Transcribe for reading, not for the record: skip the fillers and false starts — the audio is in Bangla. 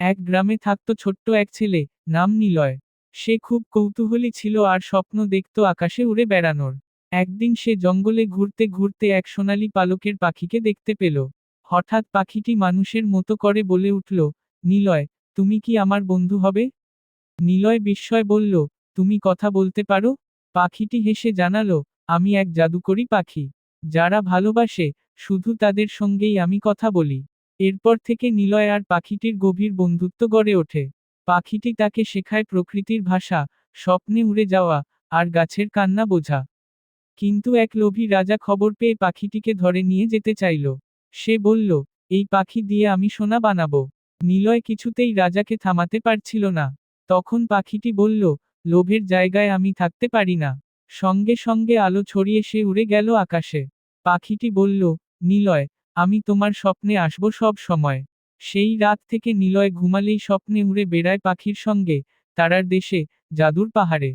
এক গ্রামে থাকত ছোট্ট এক ছেলে, নাম নিলয়। সে খুব কৌতূহলী ছিল আর স্বপ্ন দেখত আকাশে উড়ে বেড়ানোর। একদিন সে জঙ্গলে ঘুরতে ঘুরতে এক সোনালী পালকের পাখিকে দেখতে পেল। হঠাৎ পাখিটি মানুষের মতো করে বলে উঠল, নিলয়, তুমি কি আমার বন্ধু হবে? নিলয় বিস্ময় বলল, তুমি কথা বলতে পারো? পাখিটি হেসে জানালো, আমি এক জাদুকরী পাখি। যারা ভালোবাসে, শুধু তাদের সঙ্গেই আমি কথা বলি। এরপর থেকে নিলয় আর পাখিটির গভীর বন্ধুত্ব গড়ে ওঠে। পাখিটি তাকে শেখায় প্রকৃতির ভাষা, স্বপ্নে উড়ে যাওয়া, আর গাছের কান্না বোঝা। কিন্তু এক লোভী রাজা খবর পেয়ে পাখিটিকে ধরে নিয়ে যেতে চাইল। সে বলল, এই পাখি দিয়ে আমি সোনা বানাবো। নিলয় কিছুতেই রাজাকে থামাতে পারছিল না। তখন পাখিটি বলল, লোভের জায়গায় আমি থাকতে পারি না। সঙ্গে সঙ্গে আলো ছড়িয়ে সে উড়ে গেল আকাশে। পাখিটি বলল, নিলয়, আমি তোমার স্বপ্নে আসব সব সময়। সেই রাত থেকে নিলয় ঘুমালেই স্বপ্নে উড়ে বেড়ায় পাখির সঙ্গে, তারার দেশে, জাদুর পাহাড়ে।